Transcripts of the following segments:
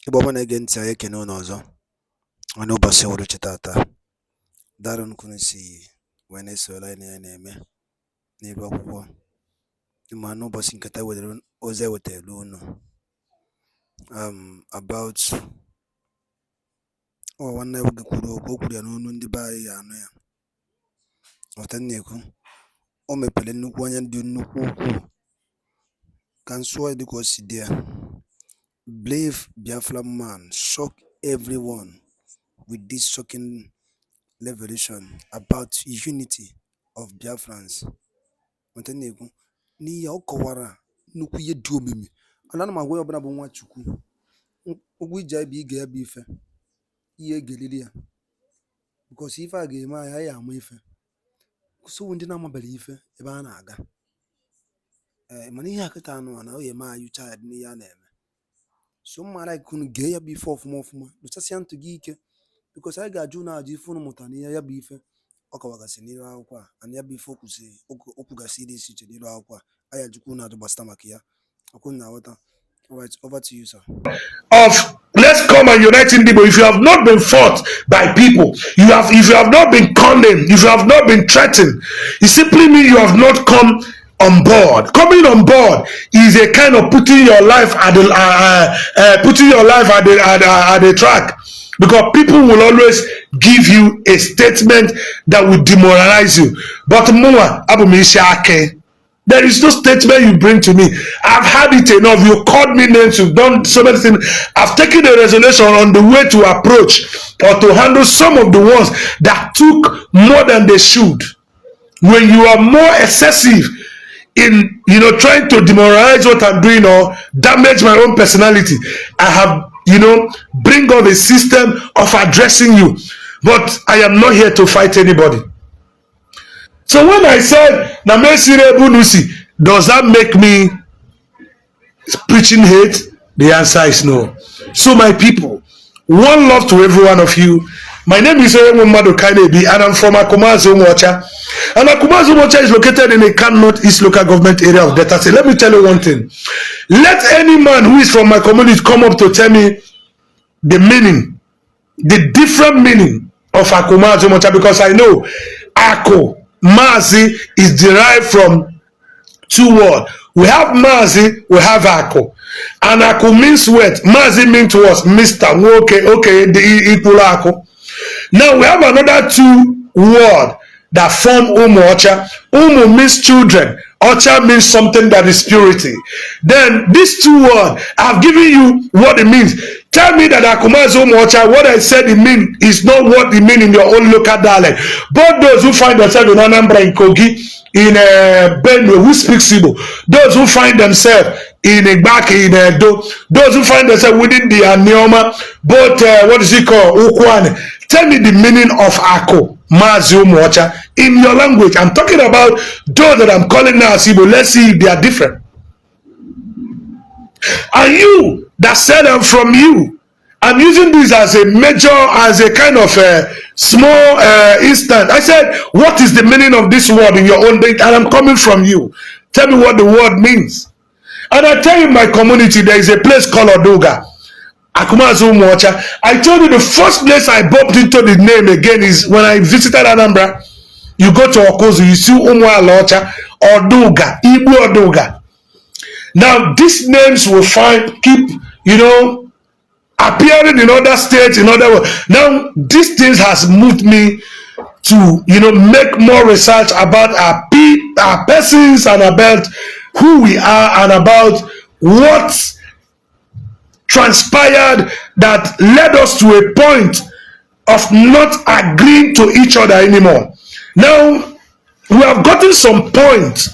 Ibomana against a keno nozo. I know Basil Chitata. Daron Kunisi when I saw line name. Nibo. Imano Bosinkata with Ozewote Luno. About one never could go to the buy Yana. Otaneku. Ome Pelenu do no can swear because dear. Brave Biafra man shock everyone with this shocking revelation about unity of Biafrans. Montenegro, ni ya okowara nuku ye duo mimi. Anana ma we obana bo nwa chuku. Ogwu ija bi ga bi ife. Iye gelili ya. Because ife aga eme ya ama ife. So ndi na mabali ife ebe a na-aga. Mana ihe akita anu na o ye ma you child ni ya na-eme. So mara kun ge ya bi ife ofuma. Luchasi antu gi ike. Because I got you now, if you mutani ya beef, Okawagasi near aqua, and ya be focused, Okugasi this near aqua. I had Jukuna to Bastamakia. Okuna water. All right, over to you, sir. Of let's come and unite in people. If you have not been fought by people, if you have not been condemned, if you have not been threatened, it simply means you have not come on board. Coming on board is a kind of putting your life at the track. Because people will always give you a statement that will demoralize you. But there is no statement you bring to me. I've had it enough. You called me names. You've done so many things. I've taken a resolution on the way to approach or to handle some of the ones that took more than they should. When you are more excessive in trying to demoralize what I'm doing or damage my own personality, I have bring up a system of addressing you. But I am not here to fight anybody. So when I said Namesire Bunusi, does that make me preaching hate? The answer is no. So my people, one love to every one of you. My name is Mado Kanebi and I'm from Akumazo Mocha. And Akumazo Mocha is located in a Kan North East local government area of Delta State. Let me tell you one thing. Let any man who is from my community come up to tell me the meaning, the different meaning of Akumazo Mocha, because I know Ako, Mazi is derived from two words. We have Mazi, we have Ako. And Ako means what? Mazi means to us, Mr. Okay, the equal Ako. Now we have another two words that form Umu Ocha. Umu means children. Ocha means something that is purity. Then these two words, I've given you what it means. Tell me that Akumazo Umu Ocha, what I said it means is not what it means in your own local dialect. Both those who find themselves in Anambra, in Kogi, in Benue, who speak Igbo, those who find themselves in Igbaki, in Edo, those who find themselves within the Anioma, both what is it called, Ukwane. Tell me the meaning of Ako, Mazi Umu Ocha, in your language. I'm talking about those that I'm calling now Igbo. Let's see if they are different. And you that said I'm from you, I'm using this as a major, as a kind of a small instance. I said, what is the meaning of this word in your own date? And I'm coming from you. Tell me what the word means. And I tell you, in my community, there is a place called Oduga. Akumazo Umu Ocha. I told you the first place I bumped into the name again is when I visited Anambra. You go to Okozu, you see Umu Ocha, Oduga, Igbo Oduga. Now these names will keep appearing in other states, in other words. Now these things has moved me to make more research about our persons and about who we are and about what transpired that led us to a point of not agreeing to each other anymore. Now we have gotten some point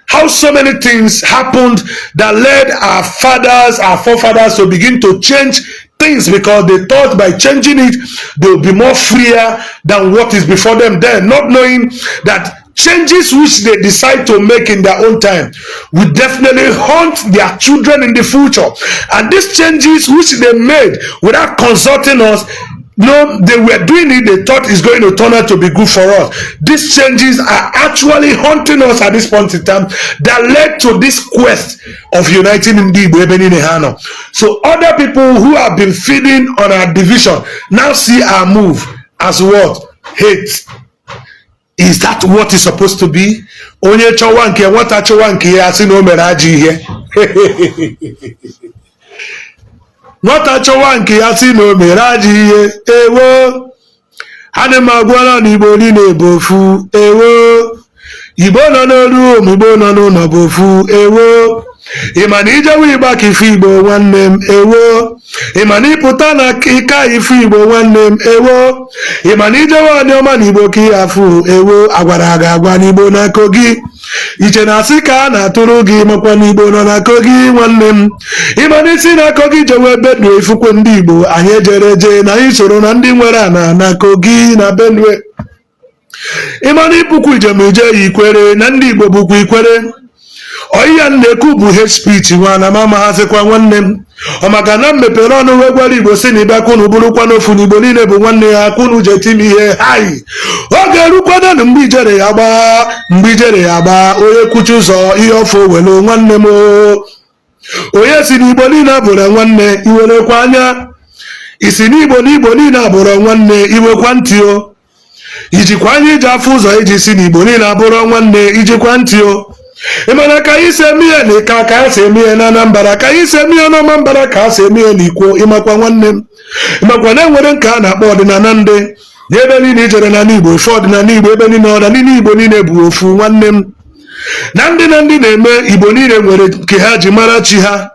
how so many things happened that led our fathers, our forefathers to begin to change things because they thought by changing it they will be more freer than what is before them then, not knowing that changes which they decide to make in their own time will definitely haunt their children in the future. And these changes which they made without consulting us No, they were doing it, they thought it's going to turn out to be good for us. These changes are actually haunting us at this point in time that led to this quest of uniting Igbo ebe niile ha nọ. So other people who have been feeding on our division now see our move as what? Hate. Is that what it's supposed to be? Onye chọwa nke nwata chọwa nke ya sị na o mere ajọ ihe. Nwata chọwa nke ya sị na o mere ajọ ihe. Ewo. Ana m agwala na Igbo niile bụ ofu. Ewo. Igbo nọ n'olu ụmụ Igbo nọ n'ụlọ bụ ofu. Ewo. Ị ma na ijewe ịgba ka ifu Igbo nwanne m. Ewo. Ị ma na ịpụta na ịka ifu Igbo nwanne m. Ewo. Ị ma na ijewe ọdị ọma na Igbo ka ị afụ. Ewo. Agwara aga agwa n'Igbo na Kogi. Iche na asị ka a na-atụrụ gị makwa n'Igbo nọ na Kogi nwanne m. Ị ma na isi na Kogi jewe Benue ifukwe ndị Igbo anyị ejere eje na anyị soro na ndị nwere ana na Kogi na Benue. Ị ma na ịpụkwu ijem ije ya Ikwere na ndị Igbo bụkwa Ikwere. Ọyịya na-ekwu bụ hate speech nwa na mama hazikwa nwanne m. Ọ maka na mmepere ọnụ wee gwara Igbo si na ịbịa kwunu bụrụkwa n'ofu n'Igbo niile bụ nwanne ya kwunu je tim ihe hai. Oge erukwananụ mgbe ijere ya gbaa onye kwuchi ụzọ ihe ọfọ welu nwanne m. Onye si n'Igbo niile abụrụ nwanne iwerekwa anya. Isi n'Igbo niile abụrụ nwanne iwekwa ntị o. Ijikwa anya iji afọ ụzọ iji si n'Igbo niile abụrụ nwanne ijikwa ntị o. Ị mana ka anyị si eme ihe n'Ịka ka ha si eme ihe na Anambra ka anyị si eme ihe n'Ọmambara ka ha si eme ihe n'Ikwo. Ịmakwa nwanne m ịmakwa na enwere nke a na-akpọ ọdịnala ndị ebe niile ijere na n'Igbo ofe ọdịnala Igbo ebe niile ọdịnala Igbo niile bụ ofu nwanne m. Na ndị na-eme Igbo niile nwere nke ha ji mara chi ha.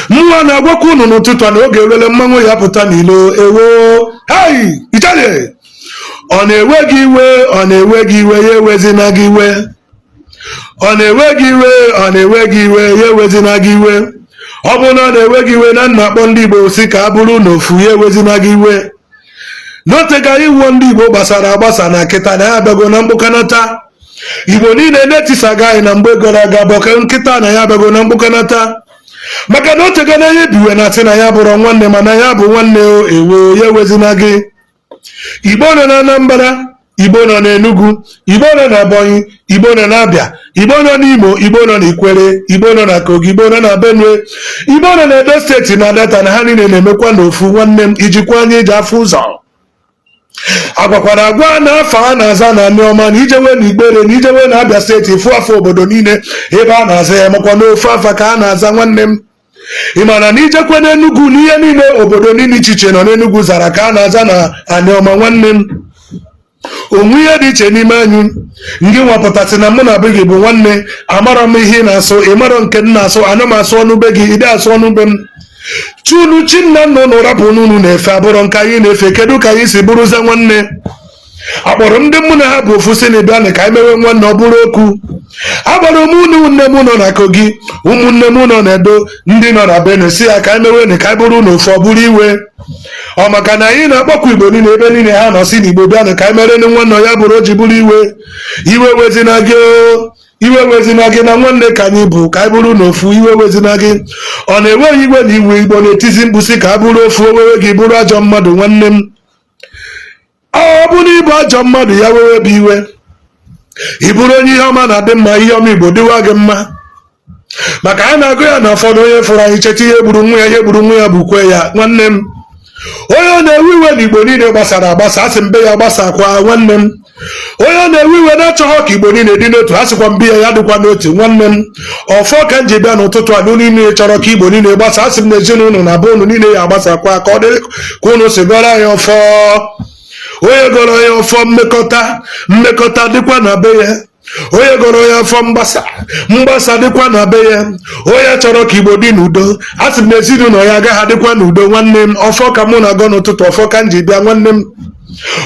Mmụọ na-agwakwa unu n'ụtụtụ na oge erele mmanwụ ya pụta n'ilo. Ewo hai ijade ọ na-ewe gị iwe ya ewezina gị iwe. Ọ na-ewe gị iwe ya ewezina gị iwe. Ọ bụ na ọ na-ewe gị iwe na nna akpọ ndị Igbo si ka a bụrụ n'ofu ya ewezina gị iwe. N'otega iwu ndị Igbo gbasara agbasa na nkịta na ya abịago na mkpụkanata. Igbo niile na-etisaga anyị na mgbe gara aga bụ nkịta na ya abịago na mkpụkanata. Maka na otega na ya biwe na asị na ya bụrụ nwanne mana ya bụ nwanne ewo ya ewezina gị. Igbo nọ na Anambra, Igbo nọ n'Enugu, Igbo nọ na Ebonyi, Igbo nọ n'Abịa, Igbo nọ n'Imo, Igbo nọ n'Ikwere, Igbo nọ na Kogi, Igbo nọ na Benue, Igbo nọ na Edo steeti na Delta na ha niile na-emekwa n'ofu nwanne m ijikwa anya iji afọ ụzọ. Agwakwara agwa na afọ a na-aza na Nneọma na ijewe na Igbere na ijewe na Abịa steeti ifu afọ obodo niile ebe a na-aza ya makwa n'ofu afa ka a na-aza nwanne m. Ị mara na ijekwe n'Enugu na ihe niile obodo niile ichiche nọ n'Enugu zara ka a na-aza na Nneọma nwanne m. Onwe ihe dị iche n'ime anyị ndị nwapụtasị na mụ na be gị bụ nwanne amarọ m ihe ị na-asụ ịmarọ nke m na-asụ ana m asụ ọnụ be gị ide asụ ọnụ be m. Chunu chi nna nna ụnụ rapụ n'unu na-efe abụrọ nke anyị na-efe kedu ka anyị si bụrụze nwanne. Akpọrọ ndị mụ na ha bụ ofu si na ịbịa ka anyị mewe nwanne ọ bụrụ okwu. Agbara m ụmụnne m nọ na Kogi ụmụnne m nọ na Edo ndị nọ na Benue si ya ka anyị mewe ka anyị bụrụ n'ofu ọ bụrụ iwe. Ọ maka na anyị na-akpọkwa Igbo niile ebe niile ha nọ si n'Igbo bịanụ ka anyị mere nwanne ya bụrụ o ji bụrụ iwe wezina gị na nwanne ka anyị bụ ka anyị bụrụ n'ofu iwe wezina gị. Ọ na-enweghị iwe na iwe Igbo na-etizi mkpusi ka a bụrụ ofu owewe gị bụrụ ajọ mmadụ nwanne m. Ọ bụ na ịbụ ajọ mmadụ ya wewe bụ iwe. Ị bụrụ onye ihe ọma na-adị mma ihe ọma Igbo dịwa gị mma. Maka a na-agụ ya na ụfọdụ onye fụrụ anyị cheta ihe gburu nwa ya bụkwe ya nwanne m. Onye na-ewe iwe na Igbo niile gbasara agbasa asị mbe ya gbasakwa nwanne m. Onye na-ewe iwe na-achọghọ ka Igbo niile dị n'otu asịkwa mbe ya dịkwa n'otu nwanne m. Ọfọ ka m ji bịa n'ụtụtụ a unu niile chọrọ ka Igbo niile gbasa asị m na ezinụlọ na be unu niile ya agbasakwa ka ọ dịrị ka unu si gọrọ anyị ọfọ. Onye gọrọ ya ọfọ mmekọta dịkwa na be ya. Onye gọrọ ya afọ mgbasa dịkwa na be ya. Onye chọrọ ka Igbo dị n'udo asị m na ezinụlọ ya agaghị adịkwa n'udo nwanne m. Ọfọ ka mụ na-agọ n'ụtụtụ ọfọ ka m ji bịa nwanne m.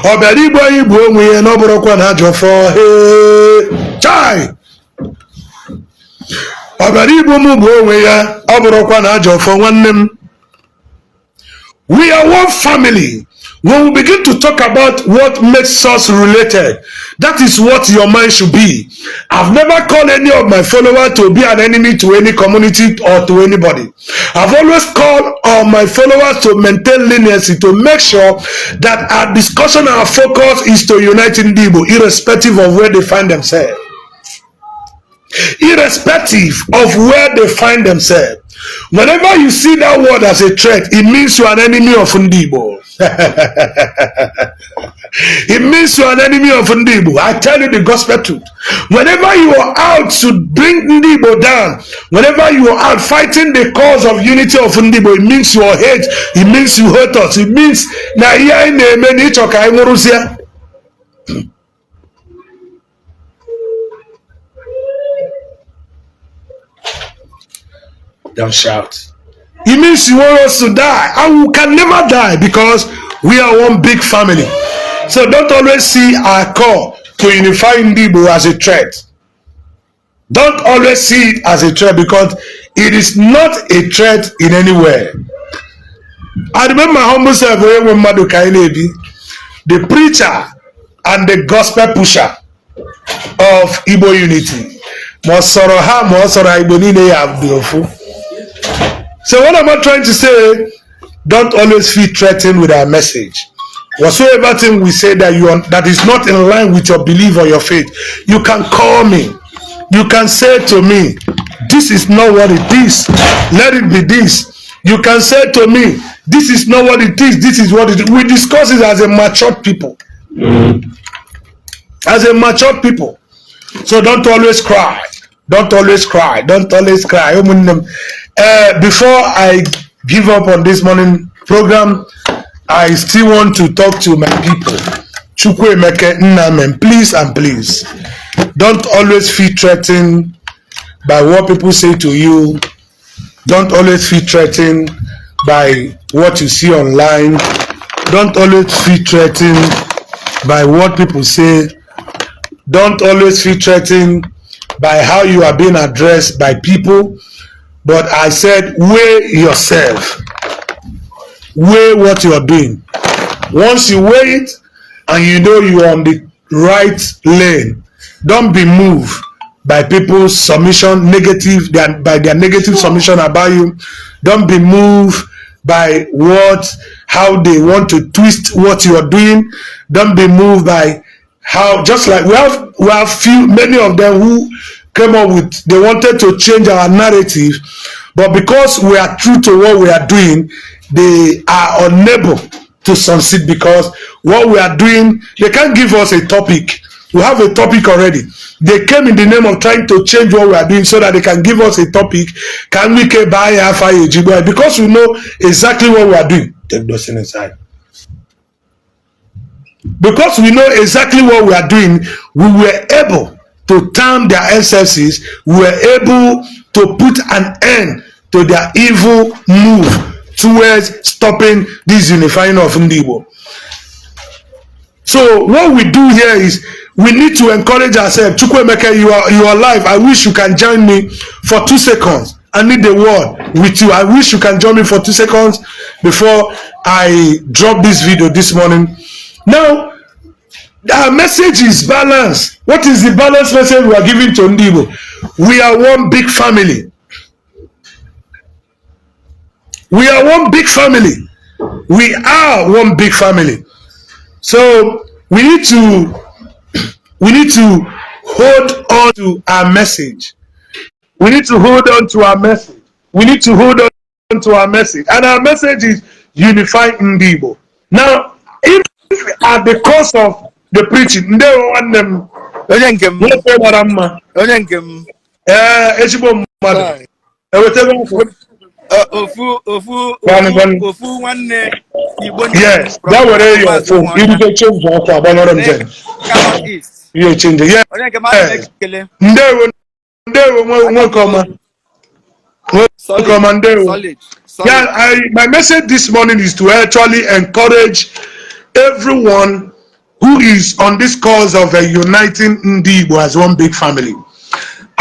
Ọ bịara igbu anyị bụ onwe ya na ọ bụrụkwa na ajọ ọfọ chai. Ọ bịara igbu m bụ onwe ya ọ bụrụkwa na ajọ ọfọ nwanne m. We are one family. When we begin to talk about what makes us related, that is what your mind should be. I've never called any of my followers to be an enemy to any community or to anybody. I've always called all my followers to maintain leniency, to make sure that our discussion, our focus is to unite Igbo, irrespective of where they find themselves. Irrespective of where they find themselves. Whenever you see that word as a threat, it means you are an enemy of Igbo. It means you are an enemy of Igbo. I tell you the gospel truth. Whenever you are out to bring Igbo down, whenever you are out fighting the cause of unity of Igbo, it means you are hate. It means you hurt us. It means na here in the don't shout. It means you want us to die, and we can never die because we are one big family. So don't always see our call to unify Igbo as a threat. Don't always see it as a threat, because it is not a threat in any way. I remember my humble self when the preacher and the gospel pusher of Igbo unity. So what am I trying to say? Don't always feel threatened with our message. Whatsoever thing we say that is not in line with your belief or your faith, you can call me. You can say to me, this is not what it is. Let it be this. You can say to me, this is not what it is. This is what it is. We discuss it as a matured people. As a matured people. So don't always cry. Don't always cry. Don't always cry. Before I give up on this morning program, I still want to talk to my people. Please and please, don't always feel threatened by what people say to you. Don't always feel threatened by what you see online. Don't always feel threatened by what people say. Don't always feel threatened by how you are being addressed by people. But I said, weigh yourself. Weigh what you are doing. Once you weigh it and you know you are on the right lane, don't be moved by people's submission, by their negative submission about you. Don't be moved by how they want to twist what you are doing. Don't be moved by how, just like we have many of them who came up with, they wanted to change our narrative, but because we are true to what we are doing, they are unable to succeed, because what we are doing, they can't give us a topic. We have a topic already. They came in the name of trying to change what we are doing so that they can give us a topic. Can we buy a because we know exactly what we are doing? Take those inside. Because we know exactly what we are doing, we were able to term their ancestors. We were able to put an end to their evil move towards stopping this unifying of Igbo. So what we do here is we need to encourage ourselves. Chukwuemeka, you are live. I wish you can join me for 2 seconds. I need the word with you. I wish you can join me for 2 seconds before I drop this video this morning. Now, our message is balance. What is the balance message we are giving to Igbo? We are one big family. We are one big family. We are one big family. So we need to hold on to our message. We need to hold on to our message. We need to hold on to our message. And our message is unify Igbo. Now, if at the course of the preaching, they want them. Ofu nwanne Igbo. Yes, that were your phone. You can change your phone. I don't know. You change it. Yeah. Yeah, my message this morning is to actually encourage everyone who is on this cause of uniting Igbo as one big family.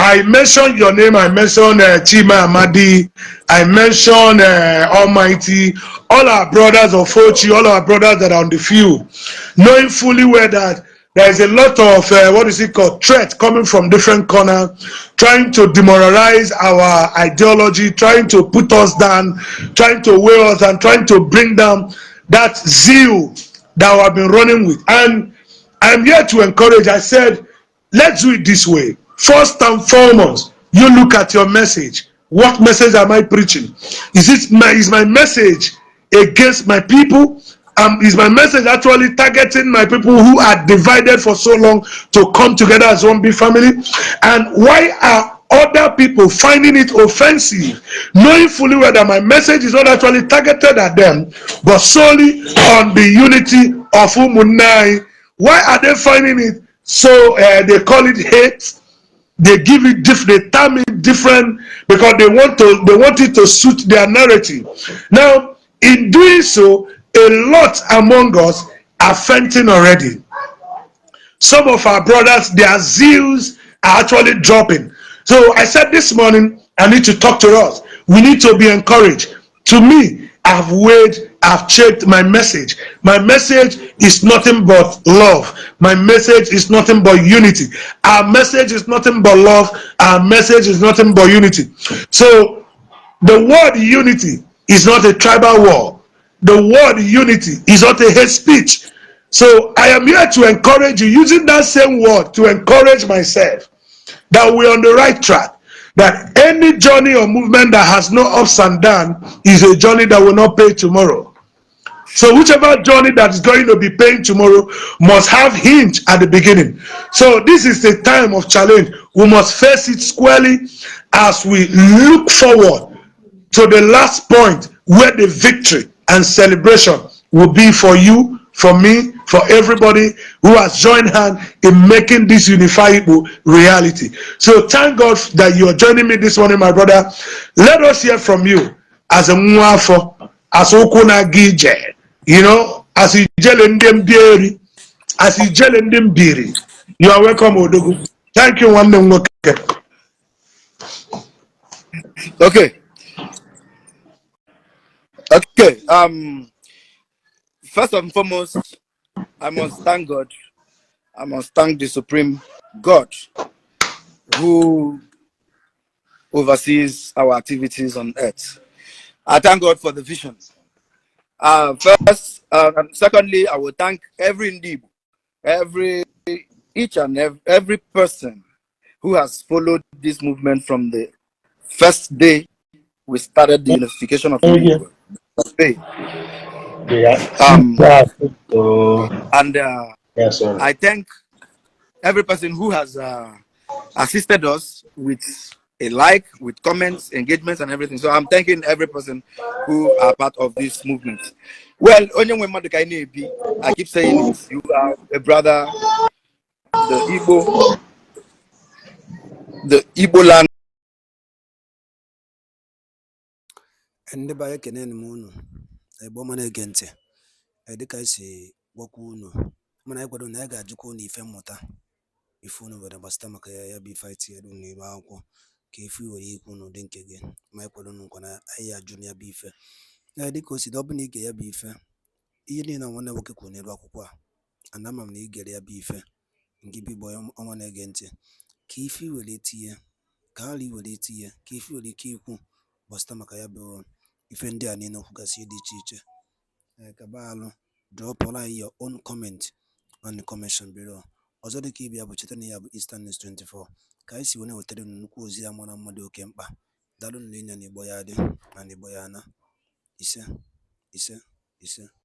I mentioned your name. I mentioned Chima Amadi. I mentioned Almighty. All our brothers of Fochi, all our brothers that are on the field, knowing fully well that there is a lot of what is it called, threat coming from different corners, trying to demoralize our ideology, trying to put us down, trying to weigh us, and trying to bring down that zeal that we have been running with. And I'm here to encourage. I said, let's do it this way. First and foremost, you look at your message. What message am I preaching? Is my message against my people? Is my message actually targeting my people who are divided for so long to come together as one big family? And why are other people finding it offensive, knowing fully well that my message is not actually targeted at them, but solely on the unity of Umunai? Why are they finding it so they call it hate? They give it different, they term it different because they want it to suit their narrative. Now, in doing so, a lot among us are fainting already. Some of our brothers, their zeals are actually dropping. So I said this morning, I need to talk to us. We need to be encouraged. To me, I've checked my message. My message is nothing but love. My message is nothing but unity. Our message is nothing but love. Our message is nothing but unity. So the word unity is not a tribal war. The word unity is not a hate speech. So I am here to encourage you, using that same word to encourage myself, that we're on the right track. That any journey or movement that has no ups and downs is a journey that will not pay tomorrow. So whichever journey that is going to be paying tomorrow must have hinge at the beginning. So this is the time of challenge. We must face it squarely as we look forward to the last point where the victory and celebration will be for you, for me, for everybody who has joined hand in making this unifiable reality. So thank God that you are joining me this morning, my brother. Let us hear from you as a mwafo, as okuna gije, as you jele ndem bieri, as you jele ndem biri. You are welcome, Odogu. Thank you, one name. Okay. Okay. First and foremost, I must thank God. I must thank the Supreme God who oversees our activities on earth. I thank God for the vision. First, and secondly, I will thank every Ndib, each and every person who has followed this movement from the first day we started the unification of Ndib. Um, and I thank every person who has assisted us with a like, with comments, engagements, and everything. So I'm thanking every person who are part of this movement. Well, I keep saying it. You are a brother, the Igbo land. ndị be anyị kenenu m unu egbo mana ege ntị dịka anyị si gwakwa unu mana anyị kwado na anyị ga-ajụkwa unu ife mmụta ife unu were gbasịta maka ya bụ ife anyị tinyere unu n'iru akwụkwọ ka ife iwere ikwu n'ụdị nke gị ma anyị kwado unu nkwa na anyị ajụ na ya bụ ife dịka o si ọ bụ na ige ya bụ ife ihe niile na nwanne nwoke kwuru n'elu akwụkwọ a ana ama m na igere ya bụ ife nke bụ igbo ọnwa na-ege ntị ka ife iwere etinye ka ghara iwere etinye ka ife iwere ike ikwu gbasịta maka ya bụ ife ndị a niile kwugasị dị iche iche kabalụ drọpụrụ anyị your own comment on the comment below. Ọzọ dịka ịbịa bụ cheta na ya bụ Eastern News 24 ka anyị si wee wetara nnukwu ozi ya mara mmadụ oke mkpa dalụ na ịnya na igbo ya dị na igbo ya na ise ise ise